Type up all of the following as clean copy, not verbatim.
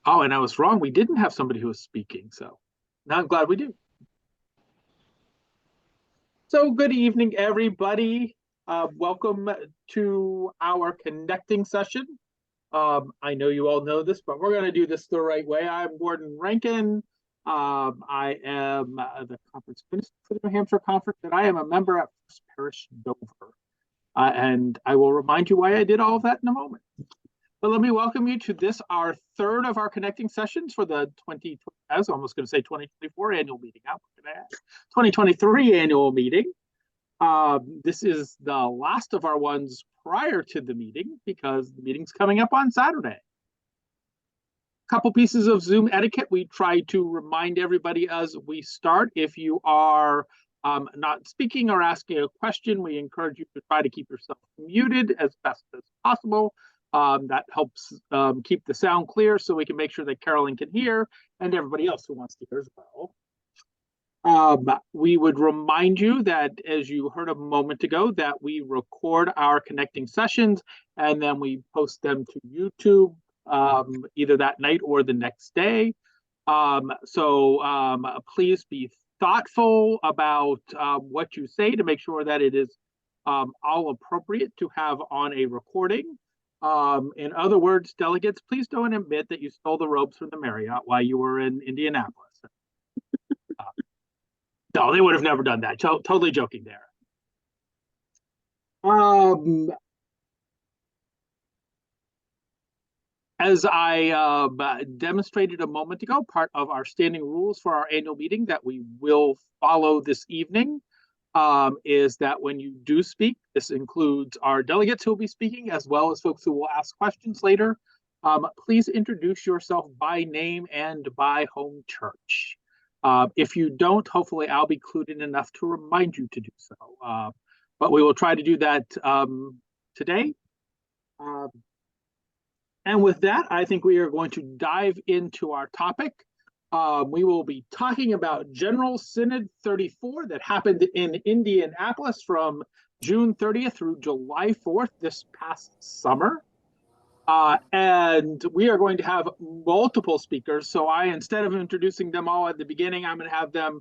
Oh, and I was wrong. We didn't have somebody who was speaking, so now I'm glad we do. So good evening, everybody. Welcome to our connecting session. I know you all know this, but we're going to do this the right way. I'm Gordon Rankin. I am the conference minister for the New Hampshire Conference, and I am a member at First Parish Dover. And I will remind you why I did all of that in a moment. But let me welcome you to this, our third of our connecting sessions for the I was almost going to say 2024 annual meeting. How could I add? 2023 annual meeting. This is the last of our ones prior to the meeting because the meeting's coming up on Saturday. Couple pieces of Zoom etiquette. We try to remind everybody as we start. If you are not speaking or asking a question, we encourage you to try to keep yourself muted as best as possible. That helps keep the sound clear so we can make sure that Carolyn can hear and everybody else who wants to hear as well. We would remind you that, as you heard a moment ago, that we record our connecting sessions and then we post them to YouTube either that night or the next day. So please be thoughtful about what you say to make sure that it is all appropriate to have on a recording. In other words, delegates, please don't admit that you stole the robes from the Marriott while you were in Indianapolis. No, they would have never done that. Totally joking there. As I demonstrated a moment ago, part of our standing rules for our annual meeting that we will follow this evening is that when you do speak, this includes our delegates who will be speaking, as well as folks who will ask questions later. Please introduce yourself by name and by home church. If you don't, hopefully I'll be clued in enough to remind you to do so. But we will try to do that today. And with that, I think we are going to dive into our topic. We will be talking about General Synod 34 that happened in Indianapolis from June 30th through July 4th this past summer. And we are going to have multiple speakers. So instead of introducing them all at the beginning, I'm going to have them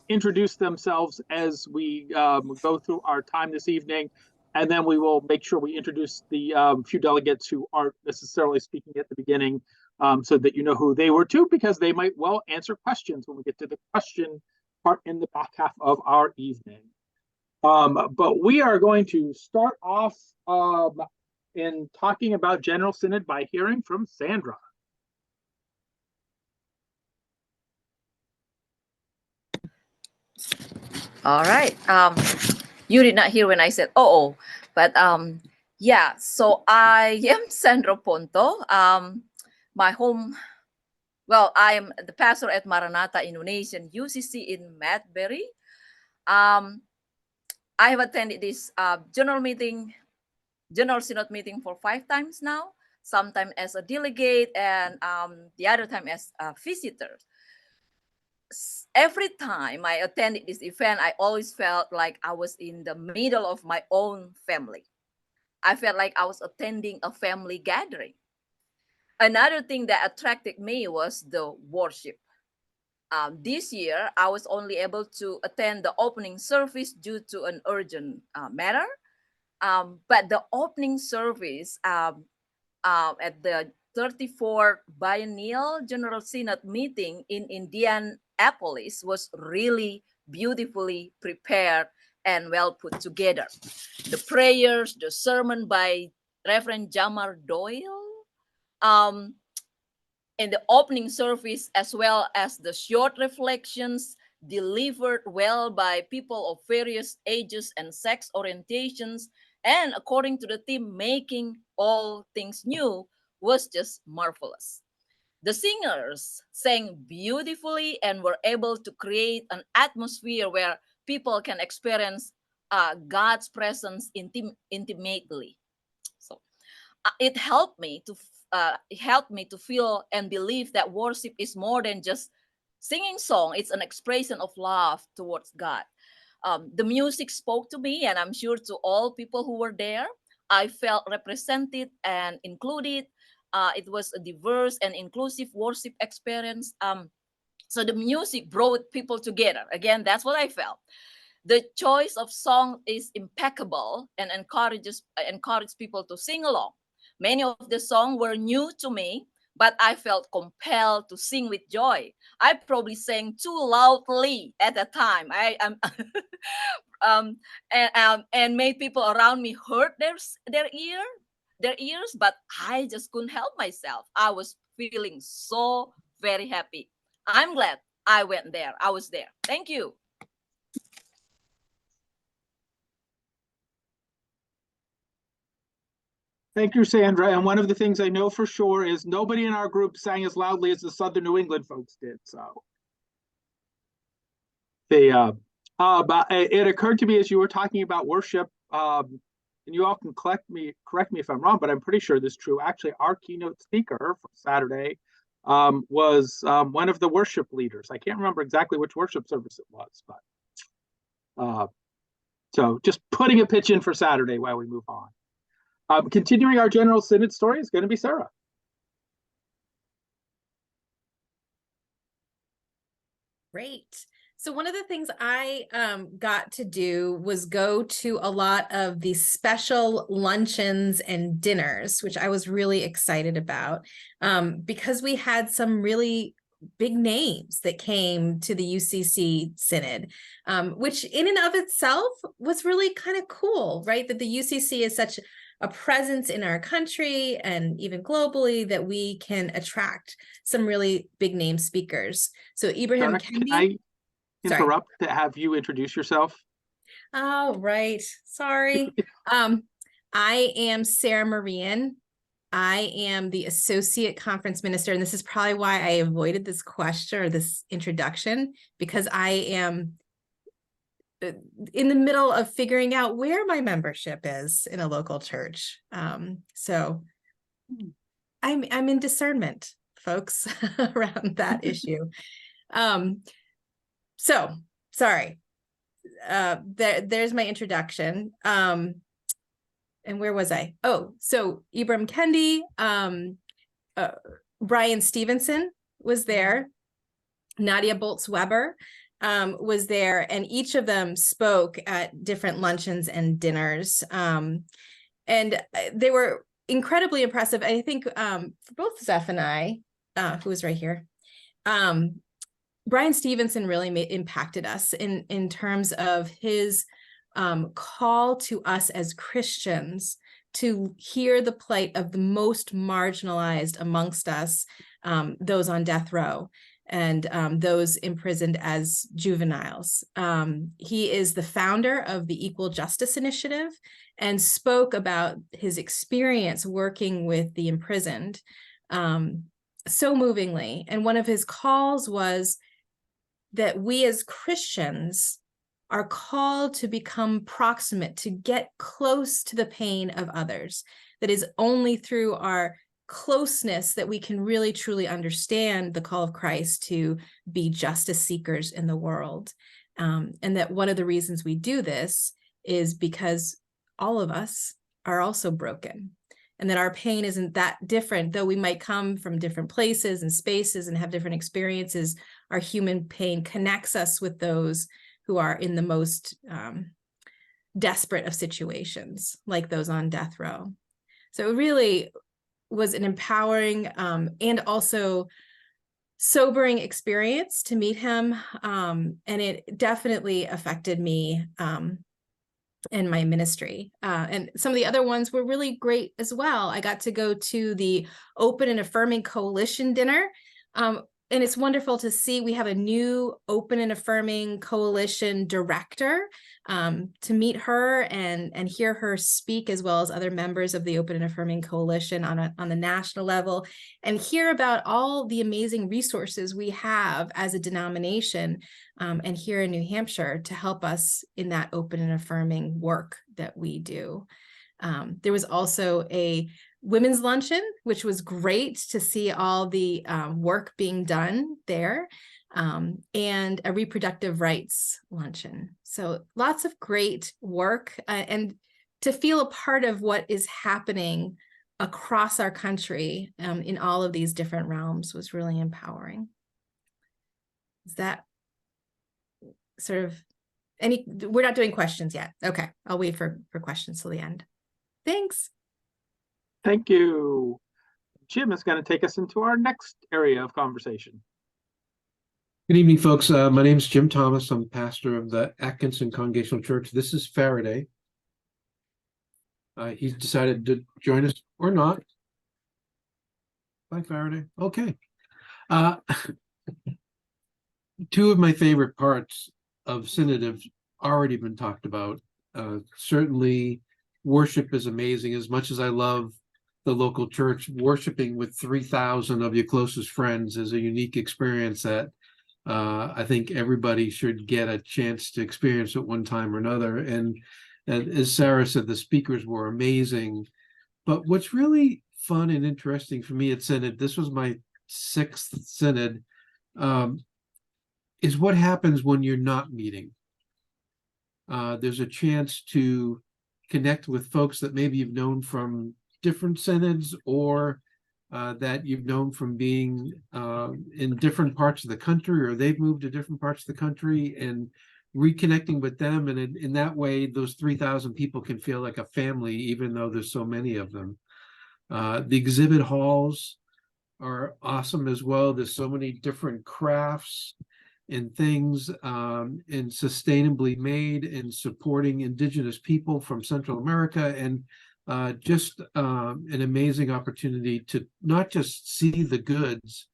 introduce themselves as we go through our time this evening. And then we will make sure we introduce the few delegates who aren't necessarily speaking at the beginning so that you know who they were too, because they might well answer questions when we get to the question part in the back half of our evening. But we are going to start off in talking about General Synod by hearing from Sandra. All right. You did not hear when I said but yeah. So I am Sandra Ponto. My home. Well, I'm the pastor at Maranatha Indonesian UCC in Madbury. I have attended this General Synod meeting for 5 times now. Sometimes as a delegate and the other time as a visitor. Every time I attended this event, I always felt like I was in the middle of my own family. I felt like I was attending a family gathering. Another thing that attracted me was the worship. This year, I was only able to attend the opening service due to an urgent matter. But the opening service at the 34th Biennial General Synod meeting in Indianapolis was really beautifully prepared and well put together. The prayers, the sermon by Reverend Jamar Doyle, in the opening service, as well as the short reflections delivered well by people of various ages and sex orientations, and according to the theme, making all things new, was just marvelous. The singers sang beautifully and were able to create an atmosphere where people can experience God's presence intimately. So it helped me to feel and believe that worship is more than just singing song. It's an expression of love towards God. The music spoke to me, and I'm sure to all people who were there. I felt represented and included. It was a diverse and inclusive worship experience. So the music brought people together. Again, that's what I felt. The choice of song is impeccable and encourage people to sing along. Many of the songs were new to me, but I felt compelled to sing with joy. I probably sang too loudly at the time. I am and made people around me hurt their ears, but I just couldn't help myself. I was feeling so very happy. I'm glad I went there. I was there. Thank you. Thank you, Sandra. And one of the things I know for sure is nobody in our group sang as loudly as the Southern New England folks did. So but it occurred to me as you were talking about worship, and you all can correct me if I'm wrong, but I'm pretty sure this is true. Actually, our keynote speaker for Saturday was one of the worship leaders. I can't remember exactly which worship service it was, but so just putting a pitch in for Saturday while we move on. Continuing our General Synod story is going to be Sarah. Great. So one of the things I got to do was go to a lot of the special luncheons and dinners, which I was really excited about, because we had some really big names that came to the UCC Synod, which in and of itself was really kind of cool, right? That the UCC is such a presence in our country and even globally that we can attract some really big name speakers. So Ibrahim Sarah, Kendi. can I interrupt to have you introduce yourself? Oh, right. Sorry. I am Sarah Marian. I am the Associate Conference Minister, and this is probably why I avoided this question or this introduction, because I am in the middle of figuring out where my membership is in a local church. So I'm in discernment, folks, around that issue. So sorry. There's my introduction. And where was I? Oh, so Ibrahim Kendi, Brian Stevenson was there. Nadia Boltz-Weber was there, and each of them spoke at different luncheons and dinners. And they were incredibly impressive. I think for both Zeph and I, who was right here, Brian Stevenson really impacted us in terms of his call to us as Christians to hear the plight of the most marginalized amongst us, those on death row and those imprisoned as juveniles. He is the founder of the Equal Justice Initiative and spoke about his experience working with the imprisoned so movingly. And one of his calls was that we as Christians are called to become proximate, to get close to the pain of others. That is only through our closeness that we can really truly understand the call of Christ to be justice seekers in the world. And that one of the reasons we do this is because all of us are also broken, and that our pain isn't that different, though we might come from different places and spaces and have different experiences. Our human pain connects us with those who are in the most desperate of situations, like those on death row. So it really was an empowering and also sobering experience to meet him. And it definitely affected me in my ministry. And some of the other ones were really great as well. I got to go to the Open and Affirming Coalition dinner. And it's wonderful to see we have a new Open and Affirming Coalition director, to meet her and hear her speak, as well as other members of the Open and Affirming Coalition on the national level, and hear about all the amazing resources we have as a denomination and here in New Hampshire to help us in that open and affirming work that we do. There was also a women's luncheon, which was great to see all the work being done there, and a reproductive rights luncheon. So lots of great work and to feel a part of what is happening across our country in all of these different realms was really empowering. Is that sort of we're not doing questions yet. Okay, I'll wait for questions till the end. Thanks. Thank you. Jim is going to take us into our next area of conversation. Good evening, folks. My name is Jim Thomas. I'm pastor of the Atkinson Congregational Church. This is Faraday. He's decided to join us or not. Bye, Faraday. Okay. Two of my favorite parts of Synod have already been talked about. Certainly, worship is amazing. As much as I love the local church, worshiping with 3,000 of your closest friends is a unique experience that I think everybody should get a chance to experience at one time or another. And as Sarah said, the speakers were amazing. But what's really fun and interesting for me at Synod, this was my 6th Synod, is what happens when you're not meeting. There's a chance to connect with folks that maybe you've known from different synods, or that you've known from being in different parts of the country, or they've moved to different parts of the country, and reconnecting with them. And in that way, those 3,000 people can feel like a family, even though there's so many of them. The exhibit halls are awesome as well. There's so many different crafts and things, and sustainably made, and supporting Indigenous people from Central America, and just an amazing opportunity to not just see the goods,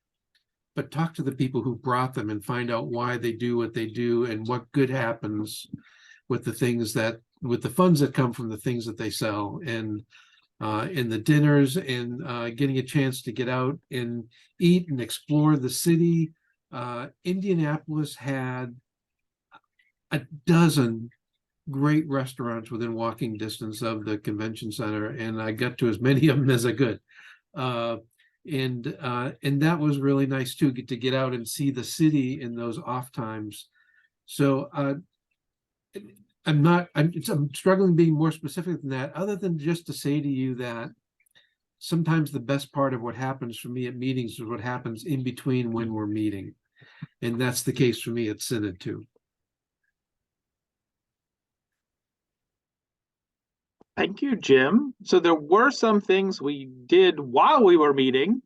but talk to the people who brought them and find out why they do what they do and what good happens with the funds that come from the things that they sell. And in the dinners, and getting a chance to get out and eat and explore the city. Indianapolis had a dozen great restaurants within walking distance of the convention center, and I got to as many of them as I could. And that was really nice too, to get out and see the city in those off times. So I'm struggling being more specific than that, other than just to say to you that sometimes the best part of what happens for me at meetings is what happens in between when we're meeting. And that's the case for me at Synod too. Thank you, Jim. So there were some things we did while we were meeting.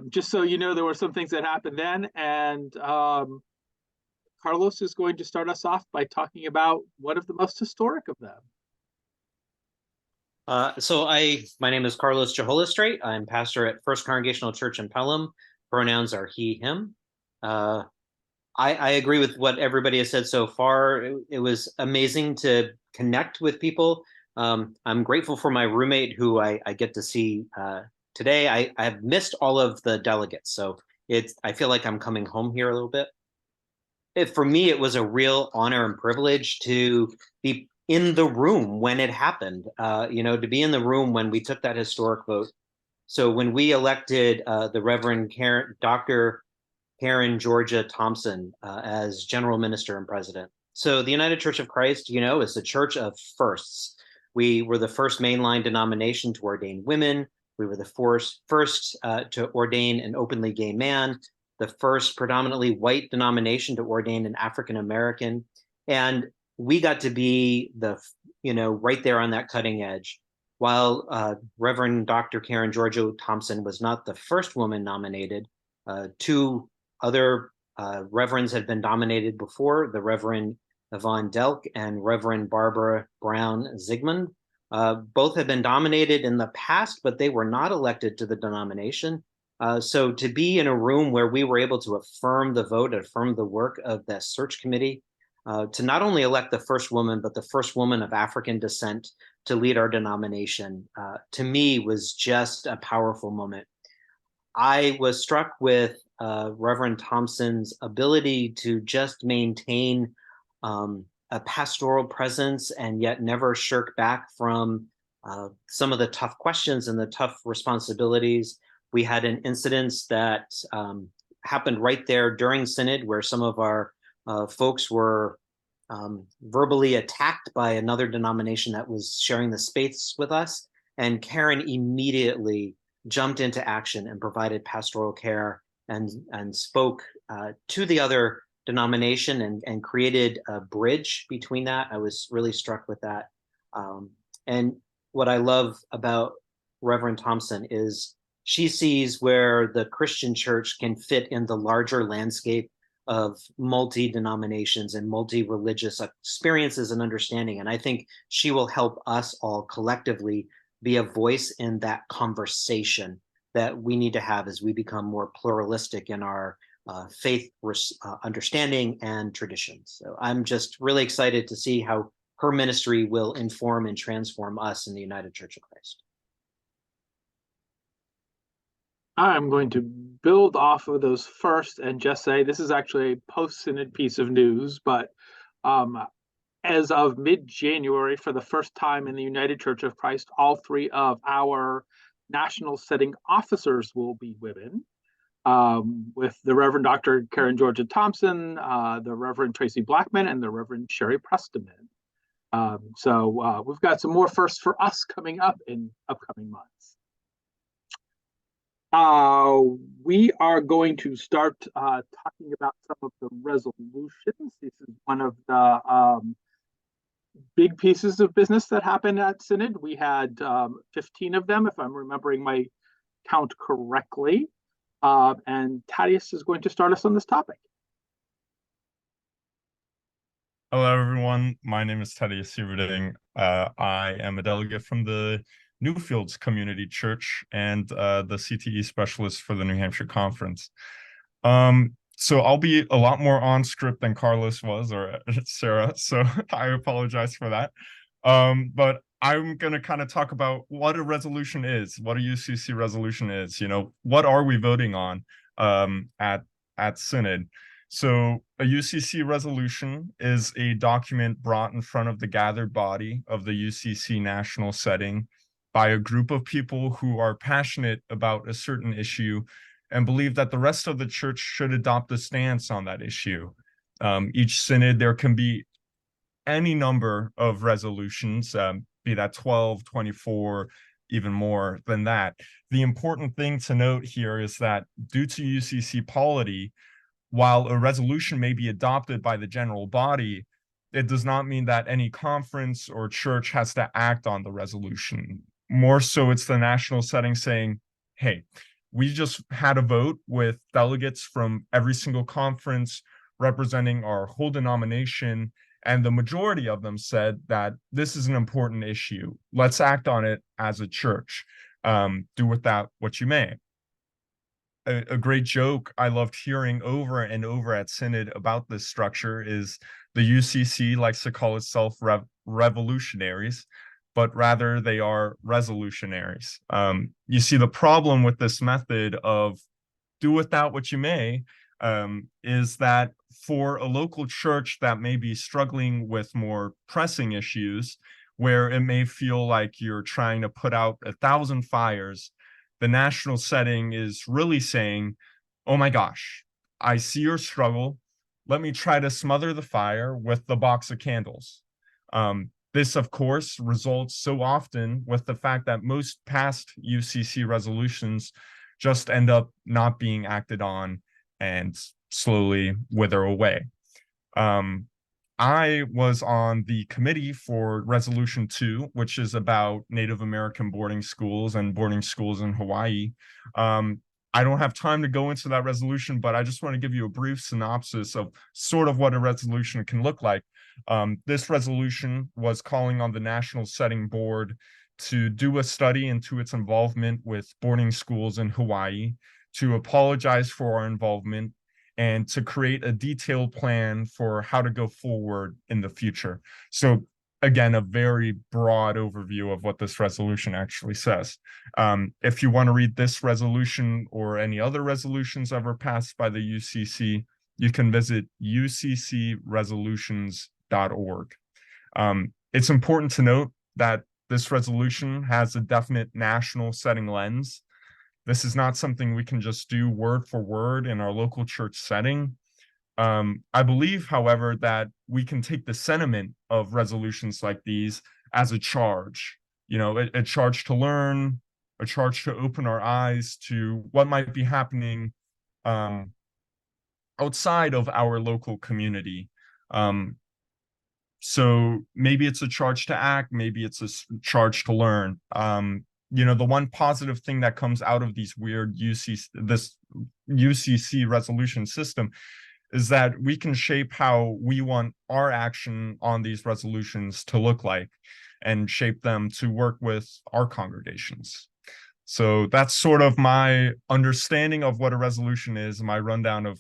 Just so you know, there were some things that happened then. And Carlos is going to start us off by talking about one of the most historic of them. My name is Carlos Jeholistrate. I'm pastor at First Congregational Church in Pelham. Pronouns are he, him. I agree with what everybody has said so far. It was amazing to connect with people. I'm grateful for my roommate who I get to see today. I have missed all of the delegates, so I feel like I'm coming home here a little bit. For me, it was a real honor and privilege to be in the room when it happened, to be in the room when we took that historic vote. So when we elected the Reverend Dr. Karen Georgia Thompson as general minister and president. So the United Church of Christ, is a church of firsts. We were the first mainline denomination to ordain women. We were the first to ordain an openly gay man, the first predominantly white denomination to ordain an African American. And we got to be right there on that cutting edge. While Reverend Dr. Karen Georgia Thompson was not the first woman nominated, two other reverends had been nominated before, the Reverend Yvonne Delk and Reverend Barbara Brown Zygmunt. Both had been nominated in the past, but they were not elected to the denomination. So to be in a room where we were able to affirm the vote, affirm the work of the search committee, to not only elect the first woman, but the first woman of African descent to lead our denomination, to me was just a powerful moment. I was struck with Reverend Thompson's ability to just maintain a pastoral presence and yet never shirk back from some of the tough questions and the tough responsibilities. We had an incident that happened right there during Synod where some of our folks were verbally attacked by another denomination that was sharing the space with us. And Karen immediately jumped into action and provided pastoral care and spoke to the other denomination and created a bridge between that. I was really struck with that. And what I love about Reverend Thompson is she sees where the Christian church can fit in the larger landscape of multi-denominations and multi-religious experiences and understanding. And I think she will help us all collectively be a voice in that conversation that we need to have as we become more pluralistic in our faith understanding and traditions. So I'm just really excited to see how her ministry will inform and transform us in the United Church of Christ. I'm going to build off of those first and just say this is actually a post-synod piece of news, but as of mid-January, for the first time in the United Church of Christ, all three of our national setting officers will be women, with the Reverend Dr. Karen Georgia Thompson, the Reverend Tracy Blackman, and the Reverend Sherry Prestaman. So we've got some more firsts for us coming up in upcoming months. We are going to start talking about some of the resolutions. This is one of the big pieces of business that happened at Synod. We had 15 of them, if I'm remembering my count correctly. And Thaddeus is going to start us on this topic. Hello, everyone. My name is Thaddeus Sieverding. I am a delegate from the Newfields Community Church and the CTE specialist for the New Hampshire Conference. So I'll be a lot more on script than Carlos was or Sarah, so I apologize for that. But I'm going to kind of talk about what a resolution is, what a UCC resolution is, what are we voting on at Synod? So a UCC resolution is a document brought in front of the gathered body of the UCC national setting by a group of people who are passionate about a certain issue and believe that the rest of the church should adopt a stance on that issue. Each synod, there can be any number of resolutions, be that 12, 24, even more than that. The important thing to note here is that due to UCC polity, while a resolution may be adopted by the general body, it does not mean that any conference or church has to act on the resolution. More so, it's the national setting saying, hey, we just had a vote with delegates from every single conference representing our whole denomination, and the majority of them said that this is an important issue. Let's act on it as a church. Do with that what you may. A great joke I loved hearing over and over at Synod about this structure is the UCC likes to call itself revolutionaries, but rather they are resolutionaries. You see, the problem with this method of do with that what you may is that for a local church that may be struggling with more pressing issues, where it may feel like you're trying to put out 1,000 fires, the national setting is really saying, oh my gosh, I see your struggle. Let me try to smother the fire with the box of candles. This, of course, results so often with the fact that most past UCC resolutions just end up not being acted on and slowly wither away. I was on the committee for Resolution 2, which is about Native American boarding schools and boarding schools in Hawaii. I don't have time to go into that resolution, but I just want to give you a brief synopsis of sort of what a resolution can look like. This resolution was calling on the National Setting Board to do a study into its involvement with boarding schools in Hawaii, to apologize for our involvement, and to create a detailed plan for how to go forward in the future. So again, a very broad overview of what this resolution actually says. If you want to read this resolution or any other resolutions ever passed by the UCC, you can visit uccresolutions.org. It's important to note that this resolution has a definite national setting lens. This is not something we can just do word for word in our local church setting. I believe, however, that we can take the sentiment of resolutions like these as a charge. a charge to learn, a charge to open our eyes to what might be happening outside of our local community. So maybe it's a charge to act, maybe it's a charge to learn. The one positive thing that comes out of these weird UCC resolution system is that we can shape how we want our action on these resolutions to look like and shape them to work with our congregations. So that's sort of my understanding of what a resolution is, my rundown of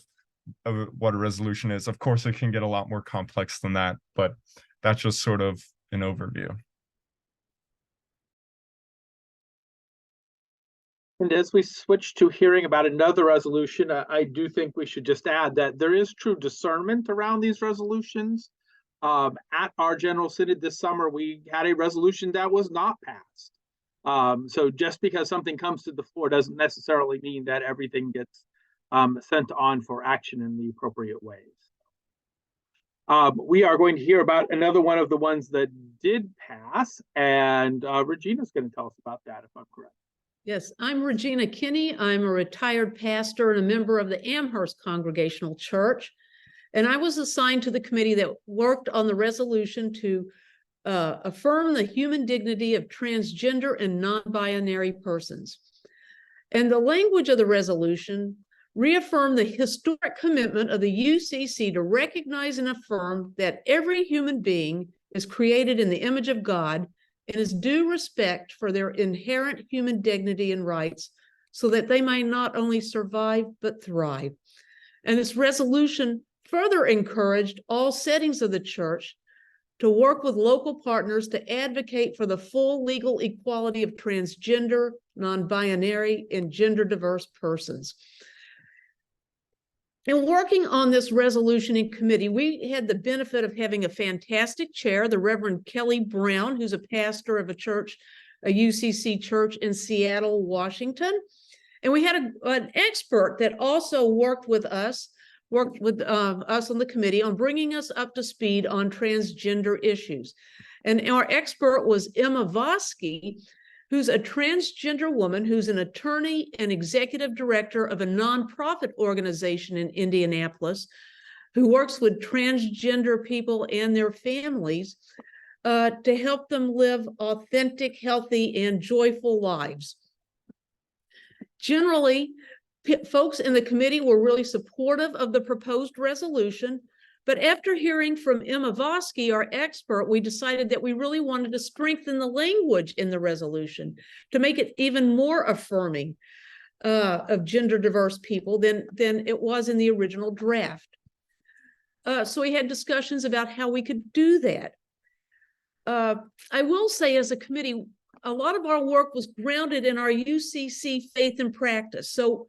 what a resolution is. Of course, it can get a lot more complex than that, but that's just sort of an overview. And as we switch to hearing about another resolution, I do think we should just add that there is true discernment around these resolutions. At our General Synod this summer, we had a resolution that was not passed. So just because something comes to the floor doesn't necessarily mean that everything gets sent on for action in the appropriate ways. We are going to hear about another one of the ones that did pass, and Regina's going to tell us about that, if I'm correct. Yes, I'm Regina Kinney. I'm a retired pastor and a member of the Amherst Congregational Church. And I was assigned to the committee that worked on the resolution to affirm the human dignity of transgender and non-binary persons. And the language of the resolution reaffirmed the historic commitment of the UCC to recognize and affirm that every human being is created in the image of God and is due respect for their inherent human dignity and rights so that they may not only survive but thrive. And this resolution further encouraged all settings of the church to work with local partners to advocate for the full legal equality of transgender, non-binary, and gender-diverse persons. In working on this resolution in committee, we had the benefit of having a fantastic chair, the Reverend Kelly Brown, who's a pastor of a church, a UCC church in Seattle, Washington. And we had an expert that also worked with us on the committee on bringing us up to speed on transgender issues. And our expert was Emma Vosky, who's a transgender woman who's an attorney and executive director of a nonprofit organization in Indianapolis who works with transgender people and their families to help them live authentic, healthy, and joyful lives. Generally, folks in the committee were really supportive of the proposed resolution, but after hearing from Emma Vosky, our expert, we decided that we really wanted to strengthen the language in the resolution to make it even more affirming of gender diverse people than it was in the original draft. So we had discussions about how we could do that. I will say, as a committee, a lot of our work was grounded in our UCC faith and practice. So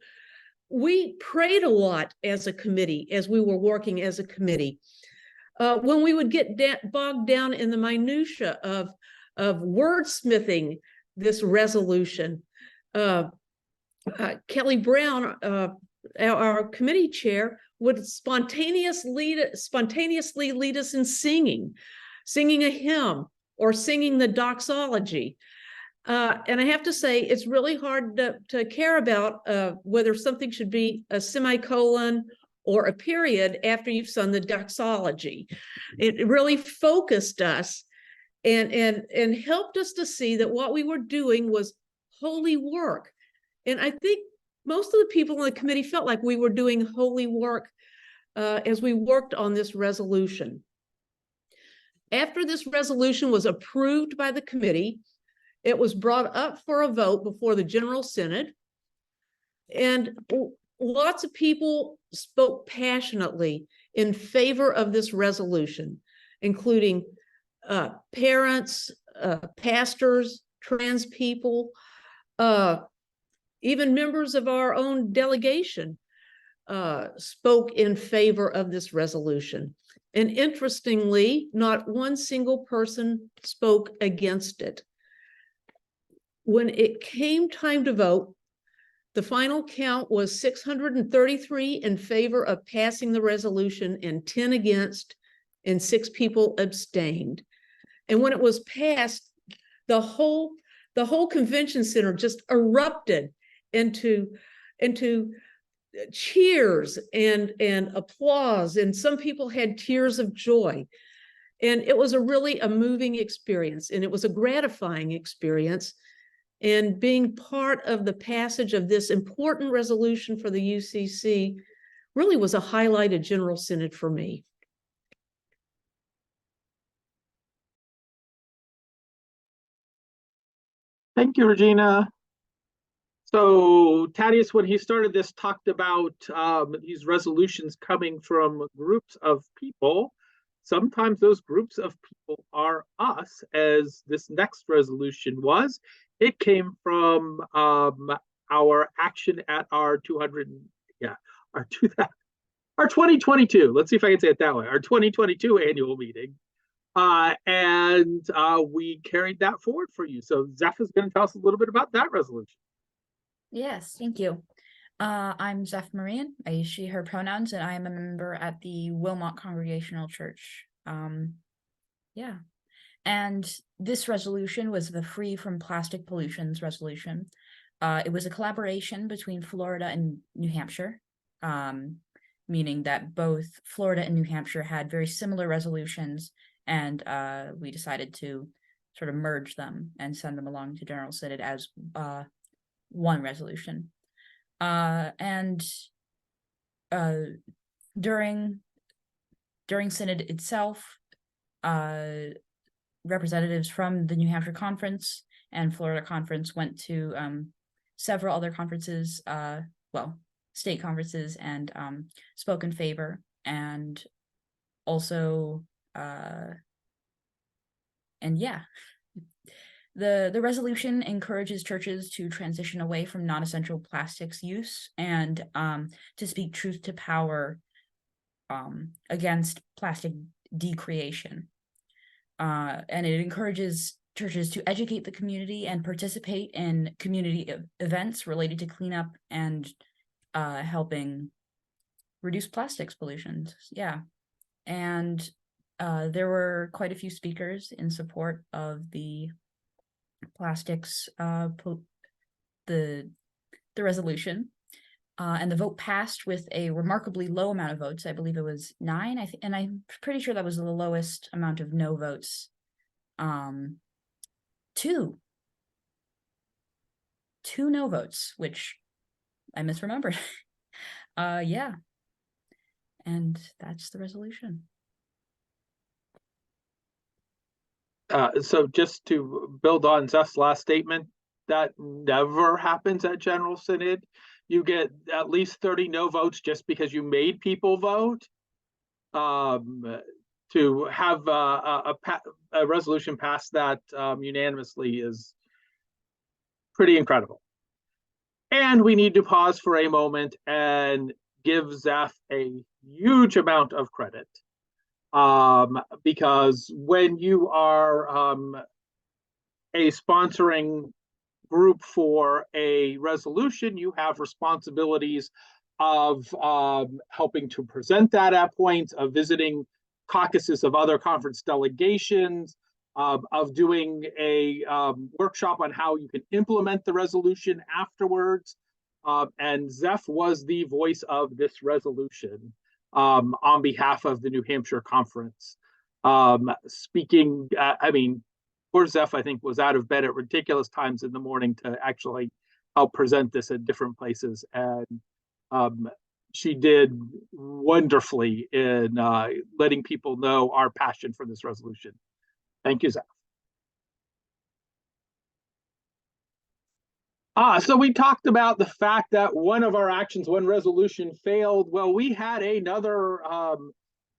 we prayed a lot as a committee, as we were working as a committee. When we would get bogged down in the minutia of wordsmithing this resolution, Kelly Brown, our committee chair, would spontaneously lead us in singing a hymn or singing the doxology. And I have to say, it's really hard to care about whether something should be a semicolon or a period after you've sung the doxology. It really focused us and helped us to see that what we were doing was holy work. And I think most of the people in the committee felt like we were doing holy work as we worked on this resolution. After this resolution was approved by the committee, it was brought up for a vote before the General Synod, and lots of people spoke passionately in favor of this resolution, including parents, pastors, trans people, even members of our own delegation spoke in favor of this resolution. And interestingly, not one single person spoke against it. When it came time to vote, the final count was 633 in favor of passing the resolution and 10 against, and 6 people abstained. And when it was passed, the whole convention center just erupted into cheers and applause, and some people had tears of joy. And it was a moving experience, and it was a gratifying experience. And being part of the passage of this important resolution for the UCC really was a highlighted General Synod for me. Thank you, Regina. So Thaddeus, when he started this, talked about these resolutions coming from groups of people. Sometimes those groups of people are us, as this next resolution was. It came from our action at our 2022. Let's see if I can say it that way. Our 2022 annual meeting. And we carried that forward for you. So Zeph is going to tell us a little bit about that resolution. Yes, thank you. I'm Zeph Marian. I use she, her pronouns, and I am a member at the Wilmot Congregational Church. Yeah. And this resolution was the Free from Plastic Pollutions resolution. It was a collaboration between Florida and New Hampshire, meaning that both Florida and New Hampshire had very similar resolutions, and we decided to sort of merge them and send them along to General Synod as one resolution. And during Synod itself, representatives from the New Hampshire Conference and Florida Conference went to several other conferences, state conferences, and spoke in favor. And also, the resolution encourages churches to transition away from non-essential plastics use and to speak truth to power against plastic decreation. And it encourages churches to educate the community and participate in community events related to cleanup and helping reduce plastics pollution. Yeah. And there were quite a few speakers in support of the plastics, the resolution, and the vote passed with a remarkably low amount of votes. I believe it was 9, and I'm pretty sure that was the lowest amount of no votes. 2 no votes, which I misremembered. Yeah, and that's the resolution. So just to build on Zeph's last statement, that never happens at General Synod. You get at least 30 no votes just because you made people vote. To have a resolution pass that unanimously is pretty incredible. And we need to pause for a moment and give Zeph a huge amount of credit. Because when you are a sponsoring group for a resolution, you have responsibilities of helping to present that at points, of visiting caucuses of other conference delegations, of doing a workshop on how you can implement the resolution afterwards. And Zeph was the voice of this resolution on behalf of the New Hampshire Conference. Speaking, poor Zeph, I think, was out of bed at ridiculous times in the morning to actually help present this at different places. And she did wonderfully in letting people know our passion for this resolution. Thank you, Zeph. So we talked about the fact that one of our actions, one resolution failed. Well, we had another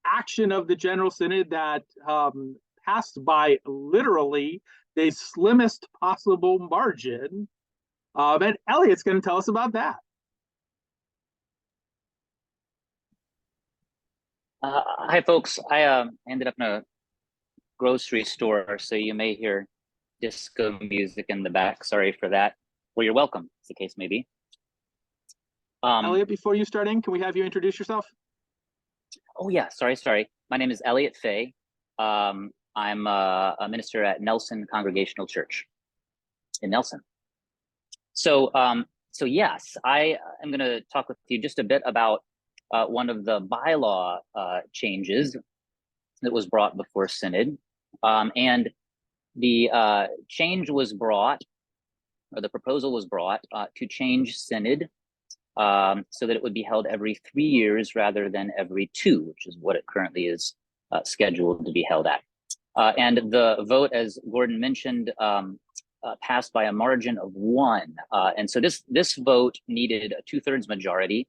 action of the General Synod that passed by literally the slimmest possible margin. And Elliot's going to tell us about that. Hi, folks. I ended up in a grocery store, so you may hear disco music in the back. Sorry for that. Well, you're welcome, as the case may be. Elliot, before you start in, can we have you introduce yourself? Oh, yeah. Sorry. My name is Elliot Fay. I'm I'm a minister at Nelson Congregational Church in Nelson. So, so yes, I am going to talk with you just a bit about one of the bylaw changes that was brought before Synod. And the change was brought, or the proposal was brought to change Synod so that it would be held every 3 years rather than every 2, which is what it currently is scheduled to be held at. And the vote, as Gordon mentioned, passed by a margin of 1. And so this vote needed a 2/3 majority.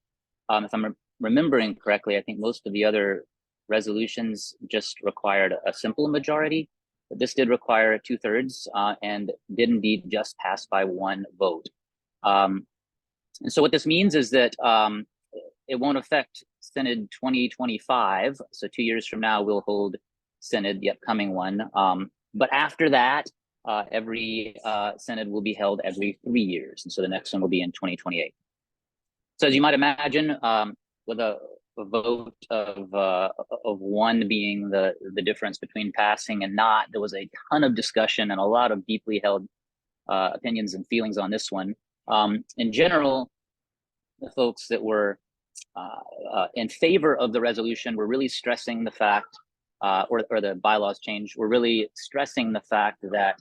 If I'm remembering correctly, I think most of the other resolutions just required a simple majority, but this did require a 2/3 and did indeed just pass by 1 vote. And so what this means is that it won't affect Synod 2025. So 2 years from now, we'll hold Synod, the upcoming one. But after that, every Synod will be held every 3 years. And so the next one will be in 2028. So as you might imagine, with a vote of 1 being the difference between passing and not, there was a ton of discussion and a lot of deeply held opinions and feelings on this one. In general, the folks that were in favor of the resolution were really stressing the fact, or the bylaws change, were really stressing the fact that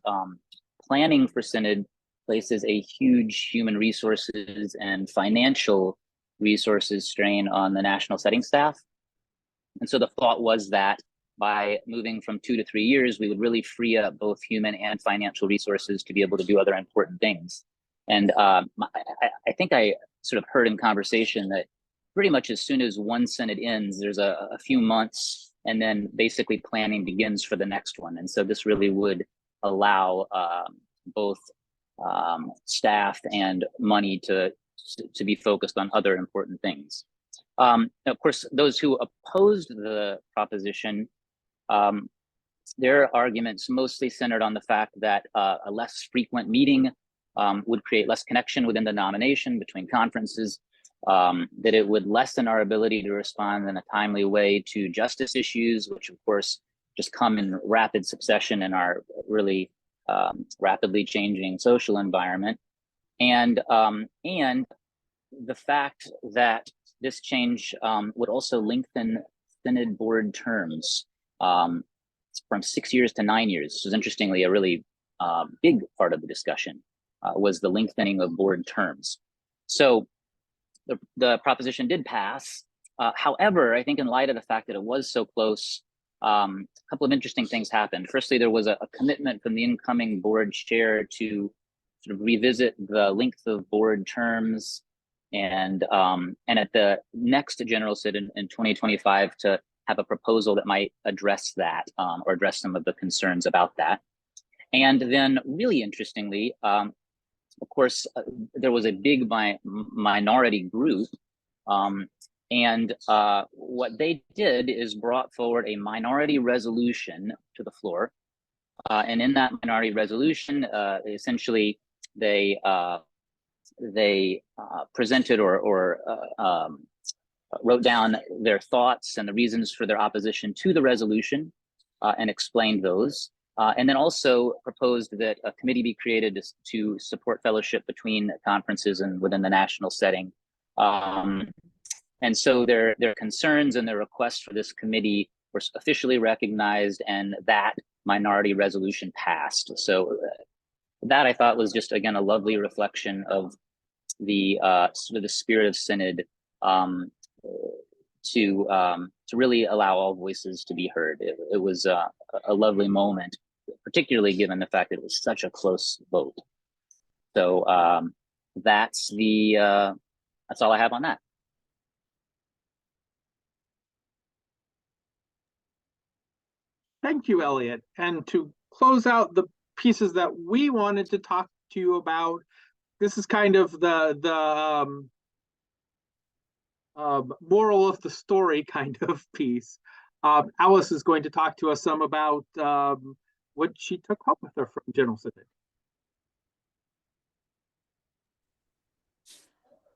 planning for Synod places a huge human resources and financial resources strain on the national setting staff. And so the thought was that by moving from 2 to 3 years, we would really free up both human and financial resources to be able to do other important things. And I think I sort of heard in conversation that pretty much as soon as one Synod ends, there's a few months, and then basically planning begins for the next one. And so this really would allow both staff and money to be focused on other important things. Of course, those who opposed the proposition, their arguments mostly centered on the fact that a less frequent meeting would create less connection within the denomination between conferences, that it would lessen our ability to respond in a timely way to justice issues, which of course just come in rapid succession in our really rapidly changing social environment. And the fact that this change would also lengthen Synod board terms from 6 years to 9 years. This was interestingly a really big part of the discussion, was the lengthening of board terms. So the proposition did pass. However, I think in light of the fact that it was so close, a couple of interesting things happened. Firstly, there was a commitment from the incoming board chair to sort of revisit the length of board terms, and at the next general sit in 2025 to have a proposal that might address that, or address some of the concerns about that. And then really interestingly, of course, there was a big minority group, and what they did is brought forward a minority resolution to the floor. And in that minority resolution, essentially, they presented or wrote down their thoughts and the reasons for their opposition to the resolution, and explained those. And then also proposed that a committee be created to support fellowship between conferences and within the national setting. And so their concerns and their requests for this committee were officially recognized, and that minority resolution passed. So that I thought was just, again, a lovely reflection of the sort of the spirit of Synod, to really allow all voices to be heard. It was a lovely moment, particularly given the fact that it was such a close vote. So that's all I have on that. Thank you, Elliot. And to close out the pieces that we wanted to talk to you about, this is kind of the moral of the story kind of piece. Alice is going to talk to us some about what she took home with her from General Synod.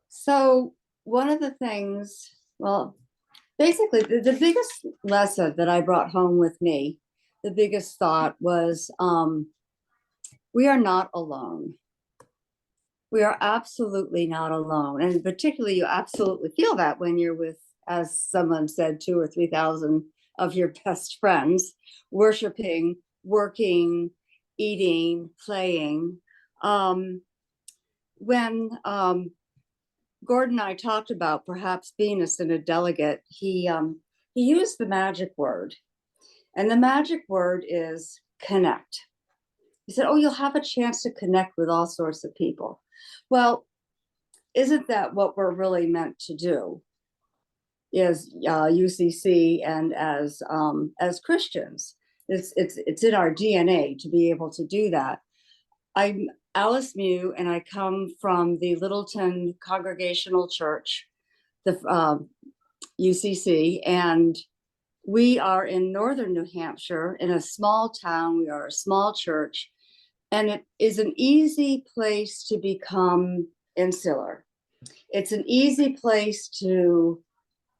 So one of the things, well, basically the biggest lesson that I brought home with me biggest thought was we are not alone. We are absolutely not alone. And particularly, you absolutely feel that when you're with, as someone said, 2,000 or 3,000 of your best friends, worshiping, working, eating, playing. When Gordon and I talked about perhaps being a Synod delegate, he used the magic word. And the magic word is connect. He said, oh, you'll have a chance to connect with all sorts of people. Well, isn't that what we're really meant to do? Is UCC and as Christians, it's in our DNA to be able to do that. I'm Alice Mew, and I come from the Littleton Congregational Church, the UCC, and we are in northern New Hampshire in a small town. We are a small church, and it is an easy place to become insular. It's an easy place to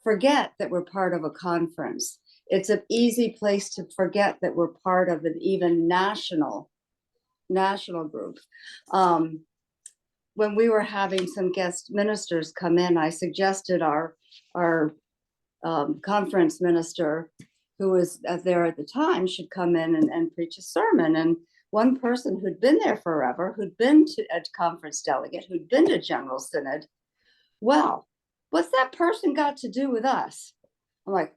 forget that we're part of a conference. It's an easy place to forget that we're part of an even national group. When we were having some guest ministers come in, I suggested our conference minister, who was there at the time, should come in and preach a sermon. And one person who'd been there forever, who'd been to a conference delegate, who'd been to General Synod, well, what's that person got to do with us? I'm like,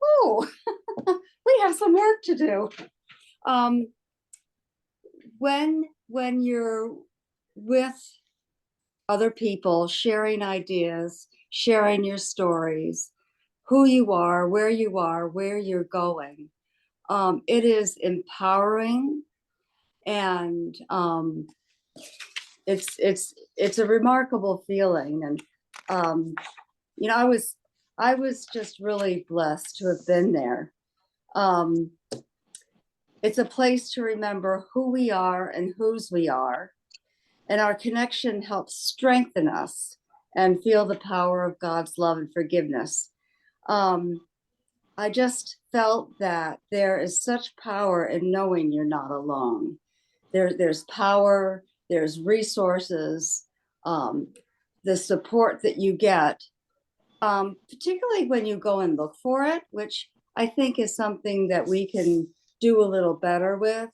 oh, we have some work to do. When you're with other people, sharing ideas, sharing your stories, who you are, where you're going, it is empowering, and it's a remarkable feeling. And you know, I was just really blessed to have been there. It's a place to remember who we are and whose we are, and our connection helps strengthen us and feel the power of God's love and forgiveness. I just felt that there is such power in knowing you're not alone. There's power, there's resources, the support that you get, particularly when you go and look for it, which I think is something that we can do a little better with.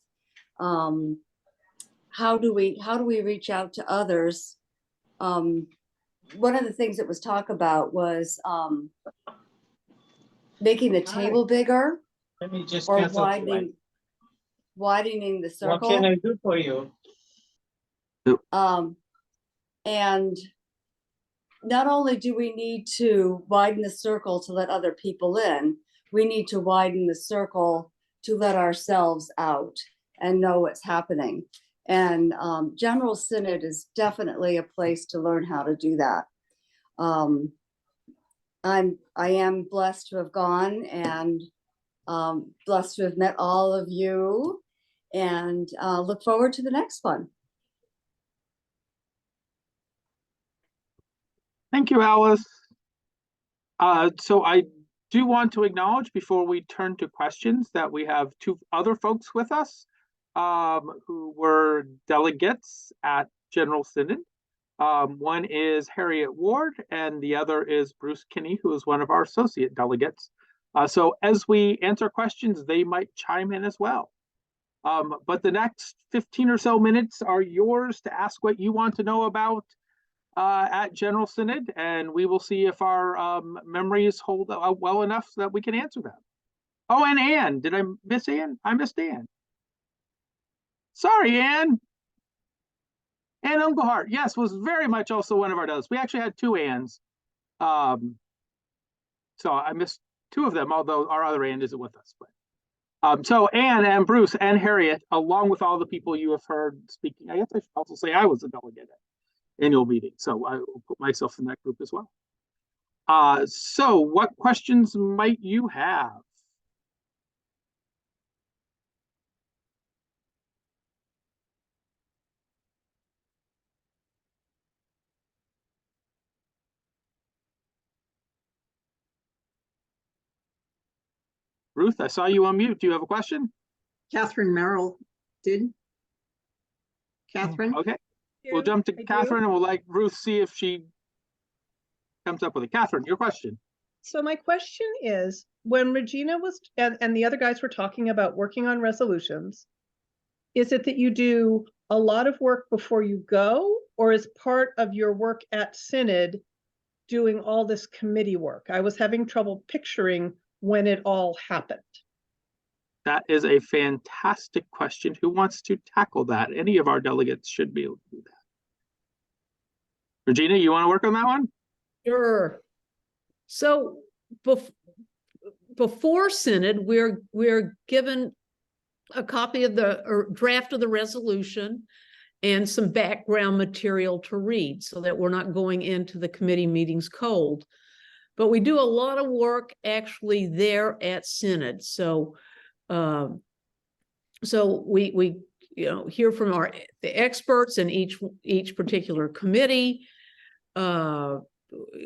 How do we reach out to others? One of the things that was talked about was making the table bigger, Let me just or cancel widening the What can circle. I do for you? And not only do we need to widen the circle to let other people in, we need to widen the circle to let ourselves out and know what's happening. And General Synod is definitely a place to learn how to do that. I am blessed to have gone, and blessed to have met all of you, and look forward to the next one. Thank you, Alice. So I do want to acknowledge, before we turn to questions, that we have two other folks with us who were delegates at General Synod. One is Harriet Ward, and the other is Bruce Kinney, who is one of our associate delegates. So as we answer questions, they might chime in as well. But the next 15 or so minutes are yours to ask what you want to know about at General Synod, and we will see if our memories hold well enough so that we can answer them. Oh, and Anne, did I miss Anne? I missed Anne. Sorry, Anne. Anne Engelhardt, yes, was very much also one of our delegates. We actually had two Annes. So I missed two of them, although our other Anne isn't with us. But so Anne and Bruce and Harriet, along with all the people you have heard speaking, I guess I should also say I was a delegate at annual meeting, so I will put myself in that group as well. So what questions might you have? Ruth, I saw you on mute. Do you have a question? Catherine Merrill did. Catherine? Okay, we'll jump to Catherine and we'll let Ruth see if she comes up with it. Catherine, your question. So my question is, when Regina was, and the other guys were talking about working on resolutions, is it that you do a lot of work before you go, or is part of your work at Synod doing all this committee work? I was having trouble picturing when it all happened. That is a fantastic question. Who wants to tackle that? Any of our delegates should be able to do that. Regina, you want to work on that one? Sure. So before Synod, we're given a copy of the draft of the resolution and some background material to read so that we're not going into the committee meetings cold. But we do a lot of work actually there at Synod. So we hear from the experts in each particular committee.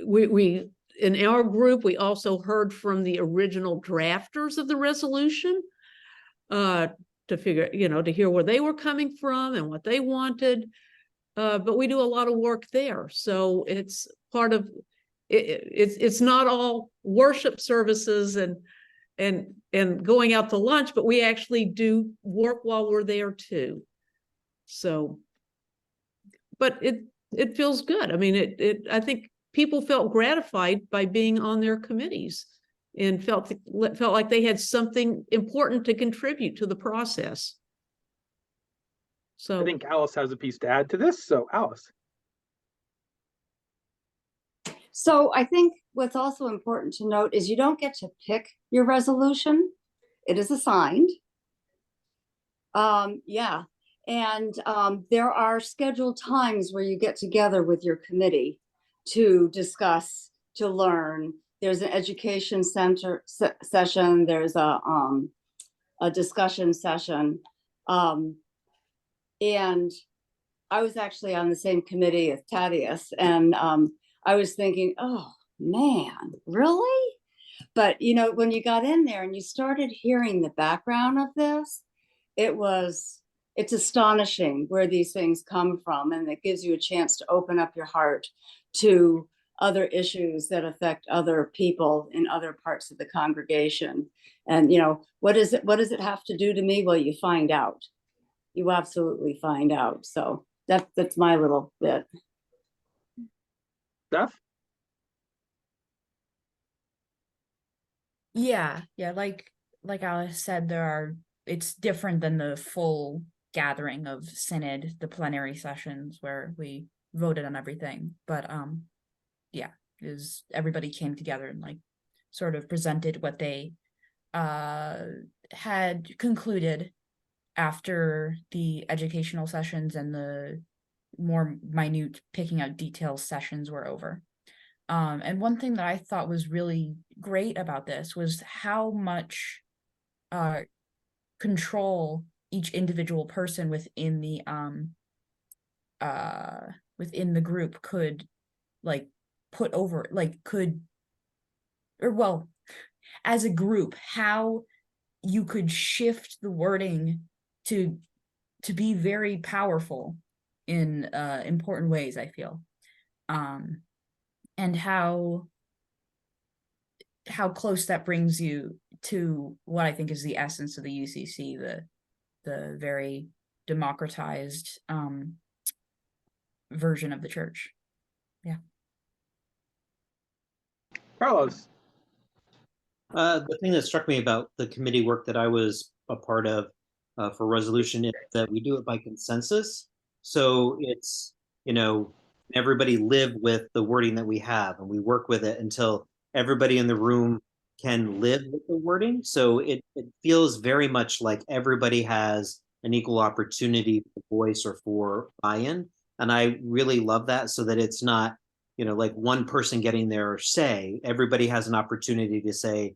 We in our group, we also heard from the original drafters of the resolution to figure, to hear where they were coming from and what they wanted. But we do a lot of work there. So it's part of it's not all worship services and going out to lunch, but we actually do work while we're there too. So, but it feels good. I mean, I think people felt gratified by being on their committees and felt like they had something important to contribute to the process. So I think Alice has a piece to add to this. So Alice. So I think what's also important to note is you don't get to pick your resolution. It is assigned. Yeah. And there are scheduled times where you get together with your committee to discuss, to learn. There's an education center session. There's a discussion session. And I was actually on the same committee as Thaddeus, and I was thinking, oh man, really? But when you got in there and you started hearing the background of this, it's astonishing where these things come from, and it gives you a chance to open up your heart to other issues that affect other people in other parts of the congregation. And what does it have to do to me? Well, you find out. You absolutely find out. So that's my little bit. Steph? Yeah, like Alice said, it's different than the full gathering of Synod, the plenary sessions where we voted on everything. But yeah, is everybody came together and sort of presented what they had concluded after the educational sessions and the more minute picking out details sessions were over. And one thing that I thought was really great about this was how much control each individual person within the group could put over, as a group, how you could shift the wording to be very powerful in important ways, I feel. And how close that brings you to what I think is the essence of the UCC, the very democratized version of the church. Yeah. Carlos. The thing that struck me about the committee work that I was a part of for resolution is that we do it by consensus. So it's, everybody live with the wording that we have, and we work with it until everybody in the room can live with the wording. So it feels very much like everybody has an equal opportunity for voice or for buy-in. And I really love that, so that it's not, like one person getting their say. Everybody has an opportunity to say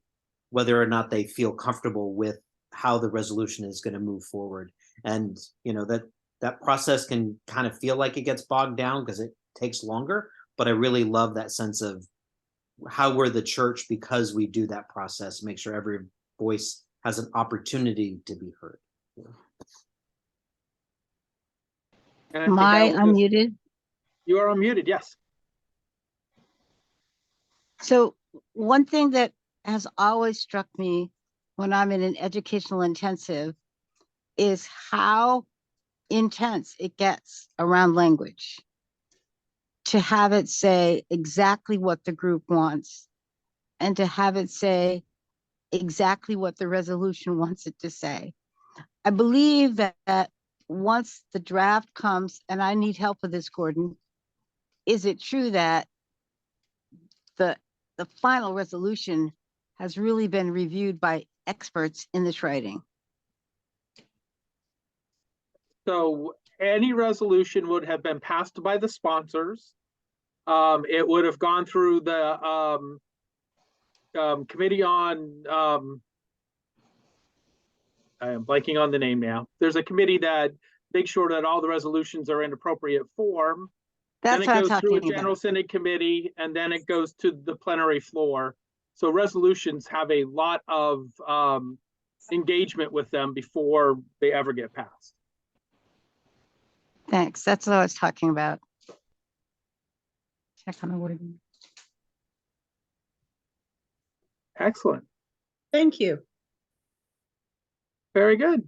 whether or not they feel comfortable with how the resolution is going to move forward. And, that process can kind of feel like it gets bogged down because it takes longer. But I really love that sense of how we're the church, because we do that process, make sure every voice has an opportunity to be heard. And I Am think that I will just- unmuted? You are unmuted, yes. So one thing that has always struck me when I'm in an educational intensive is how intense it gets around language. To have it say exactly what the group wants and to have it say exactly what the resolution wants it to say. I believe that once the draft comes, and I need help with this, Gordon, is it true that the final resolution has really been reviewed by experts in this writing? So any resolution would have been passed by the sponsors. It would have gone through the committee on, I am blanking on the name now. There's a committee that makes sure that all the resolutions are in appropriate form. That's Then what it I'm goes through a talking general about. synod committee, and then it goes to the plenary floor. So resolutions have a lot of engagement with them before they ever get passed. Thanks. That's what I was talking about. Check on the wording. Excellent. Thank you. Very good.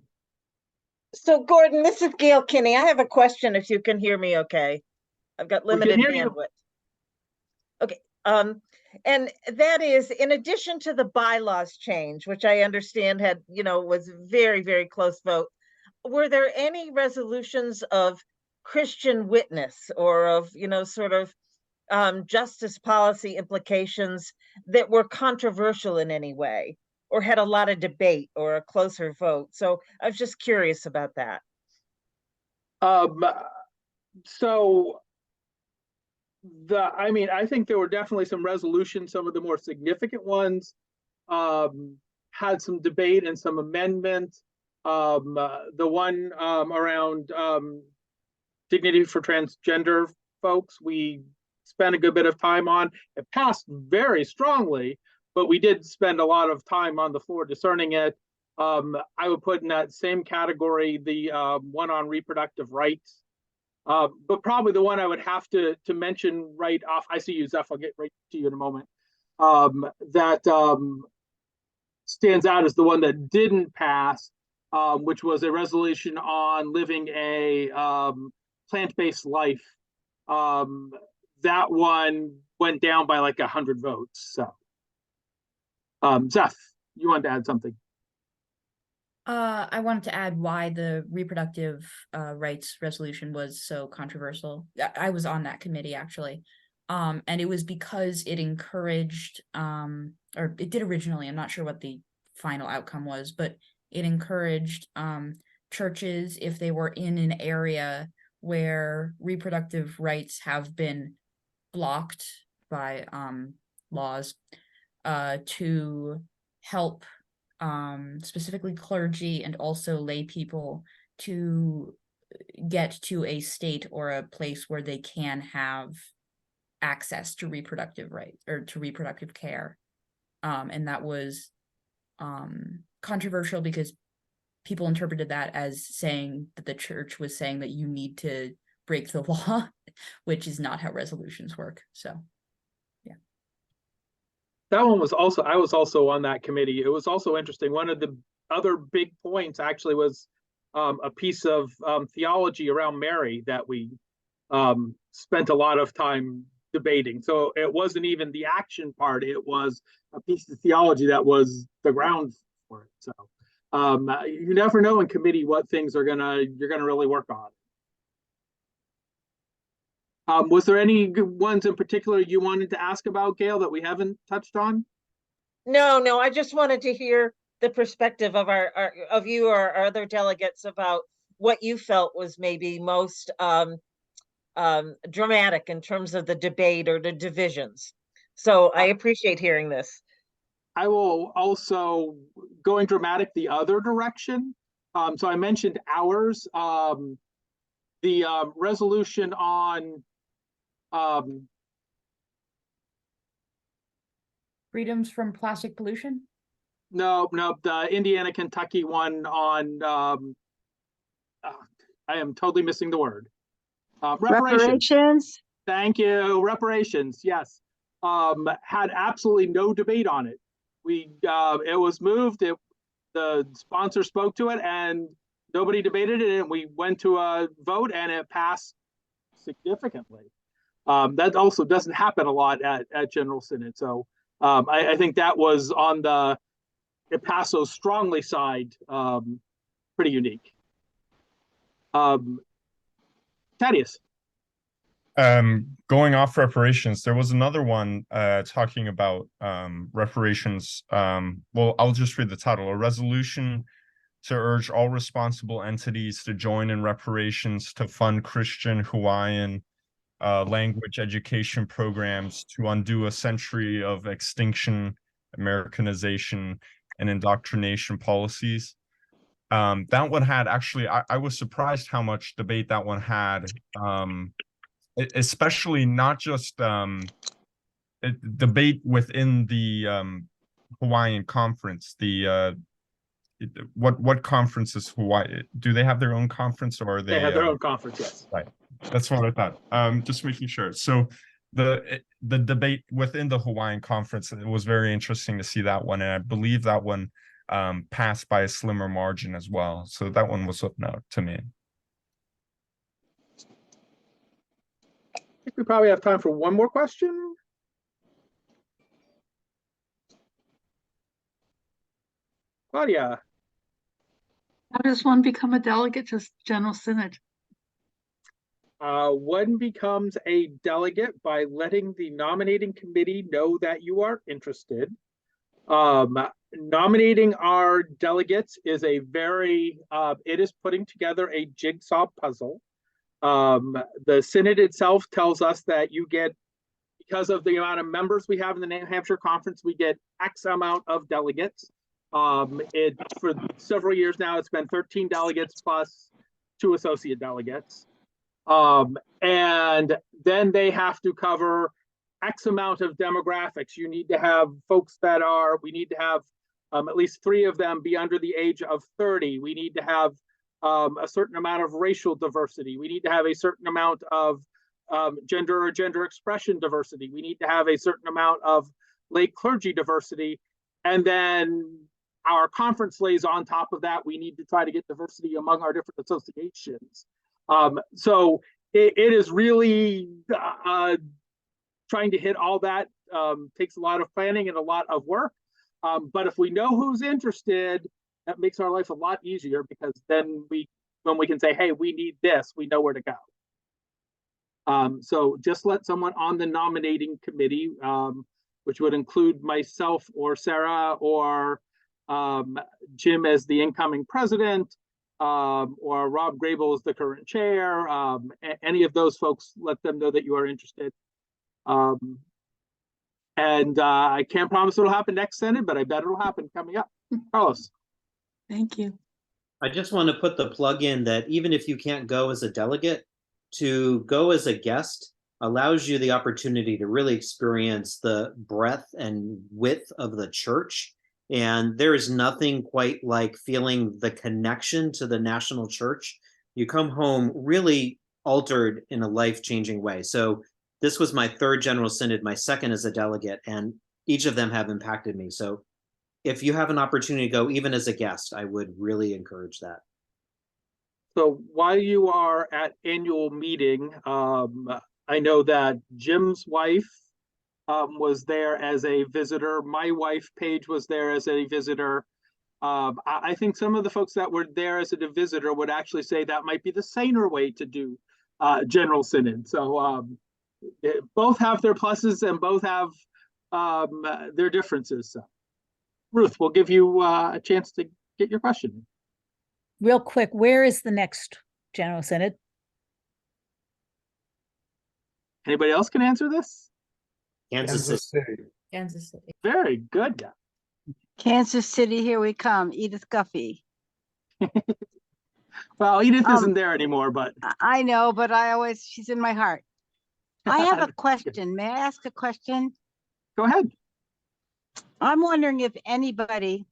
So Gordon, this is Gail Kinney. I have a question if you can hear me okay. I've got We can limited hear you. bandwidth. Okay, and that is in addition to the bylaws change, which I understand had, was very, very close vote. Were there any resolutions of Christian witness or of, sort of justice policy implications that were controversial in any way or had a lot of debate or a closer vote? So I was just curious about that. So I think there were definitely some resolutions. Some of the more significant ones had some debate and some amendment. The one around dignity for transgender folks, we spent a good bit of time on. It passed very strongly, but we did spend a lot of time on the floor discerning it. I would put in that same category the one on reproductive rights. But probably the one I would have to mention right off, I see you, Zeph, I'll get right to you in a moment, that stands out as the one that didn't pass, which was a resolution on living a plant-based life. That one went down by like 100 votes. So, Zeph, you wanted to add something? I wanted to add why the reproductive rights resolution was so controversial. I was on that committee actually. And it was because it encouraged, or it did originally, I'm not sure what the final outcome was, but it encouraged churches, if they were in an area where reproductive rights have been blocked by laws, to help specifically clergy and also lay people to get to a state or a place where they can have access to reproductive rights or to reproductive care. And that was controversial because people interpreted that as saying that the church was saying that you need to break the law, which is not how resolutions work. So yeah. That one was also, I was also on that committee. It was also interesting. One of the other big points actually was a piece of theology around Mary that we spent a lot of time debating. So it wasn't even the action part, it was a piece of theology that was the ground for it. So you never know in committee what things you're gonna really work on. Was there any ones in particular you wanted to ask about, Gail, that we haven't touched on? No, I just wanted to hear the perspective of of you or our other delegates about what you felt was maybe most dramatic in terms of the debate or the divisions. So I appreciate hearing this. I will also, going dramatic the other direction. So I mentioned ours, the resolution on freedoms from plastic pollution. No, the Indiana, Kentucky one on I am totally missing the word. Reparations. Thank you. Reparations. Yes. Had absolutely no debate on it. It was moved. The sponsor spoke to it, and nobody debated it. And we went to a vote, and it passed significantly. That also doesn't happen a lot at General Synod. So I think that was on the it passed so strongly side. Pretty unique. Thaddeus. Going off reparations, there was another one talking about reparations. Well, I'll just read the title: a resolution to urge all responsible entities to join in reparations to fund Christian Hawaiian language education programs to undo a century of extinction, Americanization, and indoctrination policies. That one had actually, I was surprised how much debate that one had. Especially not just debate within the Hawaiian conference. What conference is Hawaii? Do they have their own conference, or are they have their own conference? Yes, right. That's what I thought. Just making sure. So the debate within the Hawaiian conference, it was very interesting to see that one, and I believe that one passed by a slimmer margin as well. So that one was of note to me. I think we probably have time for one more question. Claudia. How does one become a delegate to General Synod? One becomes a delegate by letting the nominating committee know that you are interested. Nominating our delegates is it is putting together a jigsaw puzzle. The Synod itself tells us that you get, because of the amount of members we have in the New Hampshire Conference, we get X amount of delegates. For several years now, it's been 13 delegates plus 2 associate delegates. And then they have to cover X amount of demographics. You need to have folks we need to have at least 3 of them be under the age of 30. We need to have a certain amount of racial diversity. We need to have a certain amount of gender or gender expression diversity. We need to have a certain amount of lay clergy diversity. And then our conference lays on top of that. We need to try to get diversity among our different associations. So it is really trying to hit all that. Takes a lot of planning and a lot of work. But if we know who's interested, that makes our life a lot easier, because then when we can say, hey, we need this, we know where to go. So just let someone on the nominating committee, which would include myself or Sarah or Jim as the incoming president, or Rob Grable as the current chair, any of those folks, let them know that you are interested. And I can't promise it'll happen next Synod, but I bet it'll happen coming up. Carlos. Thank you. I just want to put the plug in that even if you can't go as a delegate, to go as a guest allows you the opportunity to really experience the breadth and width of the church. And there is nothing quite like feeling the connection to the national church. You come home really altered in a life-changing way. So this was my 3rd General Synod, my 2nd as a delegate, and each of them have impacted me. So if you have an opportunity to go even as a guest, I would really encourage that. So while you are at annual meeting, I know that Jim's wife was there as a visitor. My wife, Paige, was there as a visitor. I think some of the folks that were there as a visitor would actually say that might be the saner way to do General Synod. So both have their pluses and both have their differences. So, Ruth, we'll give you a chance to get your question. Real quick, where is the next General Synod? Anybody else can answer this? Kansas City. Kansas City. Very good. Yeah. Kansas City, here we come. Edith Guffey. Well, Edith isn't there anymore, but I know, but she's in my heart. I have a question. May I ask a question? Go ahead. I'm wondering if anybody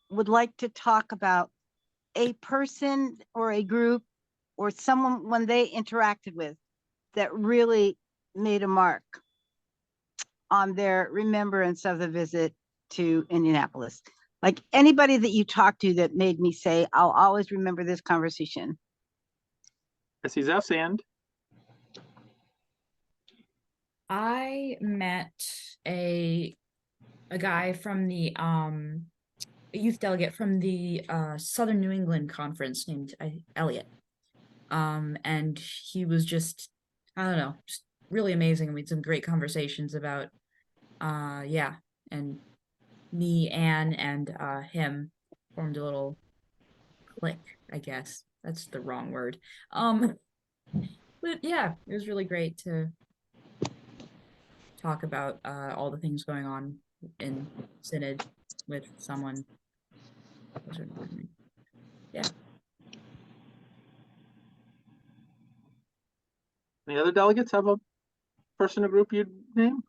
would like to talk about a person or a group or someone when they interacted with that really made a mark on their remembrance of the visit to Indianapolis? Like anybody that you talked to that made me say, I'll always remember this conversation. I see Zeph's hand. I met a guy from the a youth delegate from the Southern New England Conference named Elliot. And he was just, I don't know, just really amazing. We had some great conversations about yeah, and me, Anne, and him formed a little clique, I guess. That's the wrong word. But yeah, it was really great to talk about all the things going on in Synod with someone. Yeah. Any other delegates have a person or group you'd name?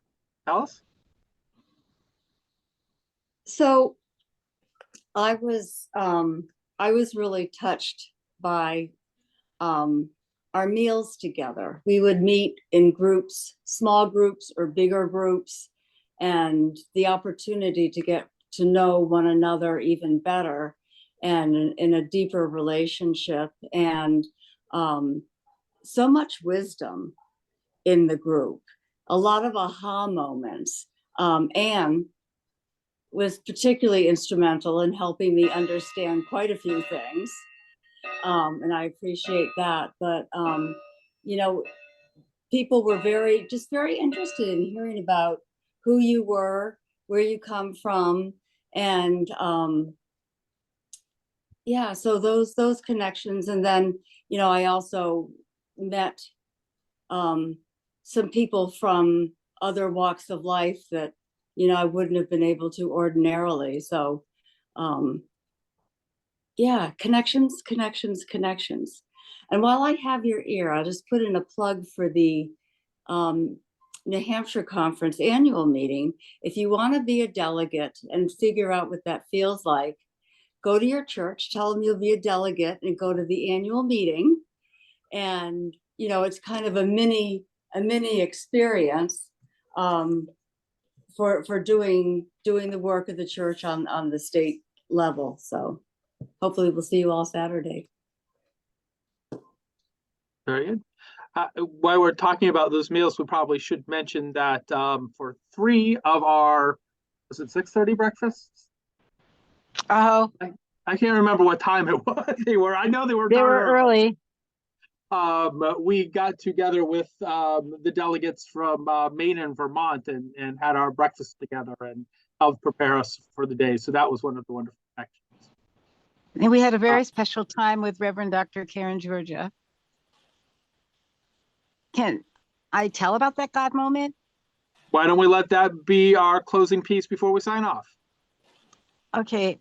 Alice? So I was really touched by our meals together. We would meet in groups, small groups or bigger groups, and the opportunity to get to know one another even better and in a deeper relationship, and so much wisdom in the group, a lot of aha moments. Anne was particularly instrumental in helping me understand quite a few things. And I appreciate that. But, you know, people were very interested in hearing about who you were, where you come from. And yeah, so those connections. And then, you know, I also met some people from other walks of life that, you know, I wouldn't have been able to ordinarily. So yeah, connections. And while I have your ear, I'll just put in a plug for the New Hampshire Conference annual meeting. If you want to be a delegate and figure out what that feels like, go to your church, tell them you'll be a delegate, and go to the annual meeting. And, you know, it's kind of a mini experience for doing the work of the church on the state level. So hopefully we'll see you all Saturday. Very good. While we're talking about those meals, we probably should mention that for 3 of our, was it 6:30 breakfasts? Oh, I can't remember what time it was. They were early. We got together with the delegates from Maine and Vermont and had our breakfast together and helped prepare us for the day. So that was one of the wonderful actions. And we had a very special time with Reverend Dr. Karen Georgia. Can I tell about that God moment? Why don't we let that be our closing piece before we sign off? Okay,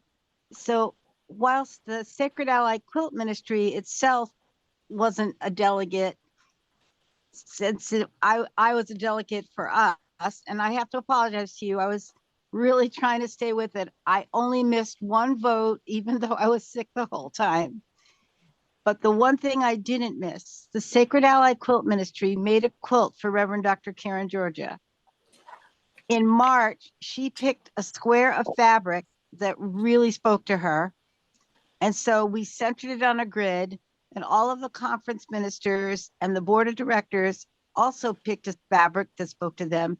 so whilst the Sacred Ally Quilt Ministry itself wasn't a delegate, since I was a delegate for us, and I have to apologize to you, I was really trying to stay with it. I only missed one vote, even though I was sick the whole time. But the one thing I didn't miss, the Sacred Ally Quilt Ministry made a quilt for Reverend Dr. Karen Georgia. In March, she picked a square of fabric that really spoke to her. And so we centered it on a grid, and all of the conference ministers and the board of directors also picked a fabric that spoke to them.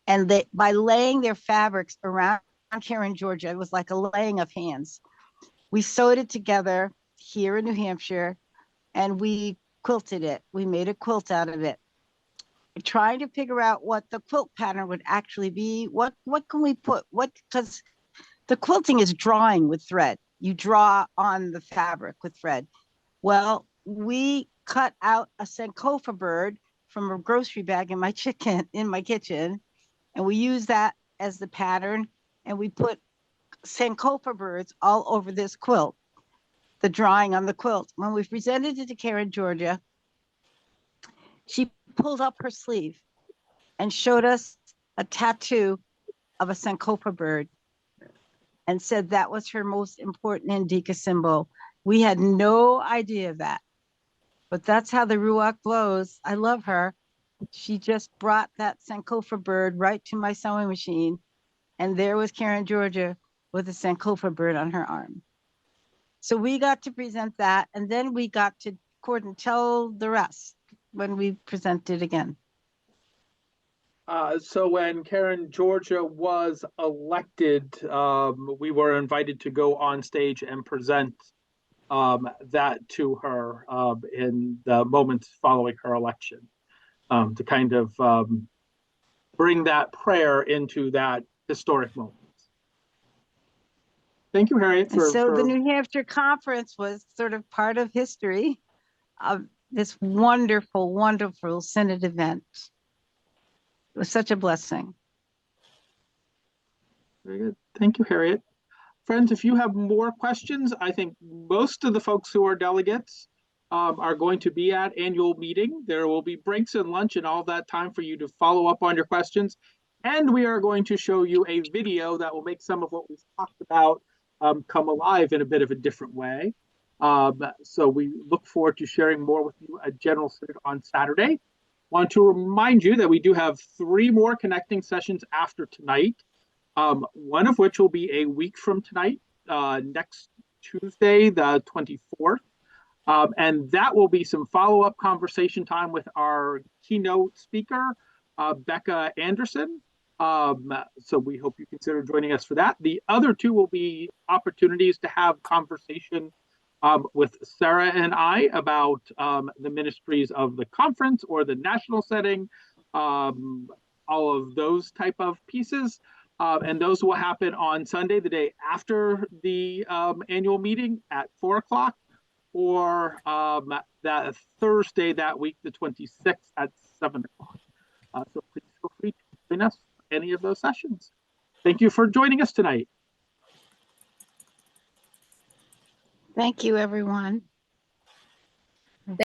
And they, by laying their fabrics around Karen Georgia, it was like a laying of hands. We sewed it together here in New Hampshire, and we quilted it. We made a quilt out of it. Trying to figure out what the quilt pattern would actually be. What can we put? Because the quilting is drawing with thread. You draw on the fabric with thread. Well, we cut out a Sankofa bird from a grocery bag in my kitchen, and we use that as the pattern. And we put Sankofa birds all over this quilt, the drawing on the quilt. When we presented it to Karen Georgia, she pulled up her sleeve and showed us a tattoo of a Sankofa bird and said that was her most important Indika symbol. We had no idea of that. but that's how the Ruach blows. I love her. She just brought that Sankofa bird right to my sewing machine. And there was Karen Georgia with a Sankofa bird on her arm. So we got to present that. And then we got to court and tell the rest when we presented again. So when Karen Georgia was elected, we were invited to go on stage and present that to her in the moments following her election, to kind of bring that prayer into that historic moment. Thank you, Harriet. And so the New Hampshire conference was sort of part of history of this wonderful, wonderful Synod event. It was such a blessing. Very good. Thank you, Harriet. Friends, if you have more questions, I think most of the folks who are delegates are going to be at annual meeting. There will be breaks and lunch and all that time for you to follow up on your questions. And we are going to show you a video that will make some of what we've talked about come alive in a bit of a different way. So we look forward to sharing more with you at General Synod on Saturday. Want to remind you that we do have 3 more connecting sessions after tonight. One of which will be a week from tonight, next Tuesday, the 24th. And that will be some follow-up conversation time with our keynote speaker, Becca Anderson. So we hope you consider joining us for that. The other 2 will be opportunities to have conversation with Sarah and I about the ministries of the conference or the national setting, all of those type of pieces. And those will happen on Sunday, the day after the annual meeting at 4 o'clock, or that Thursday that week, the 26th at 7 o'clock. So please feel free to join us for any of those sessions. Thank you for joining us tonight. Thank you, everyone.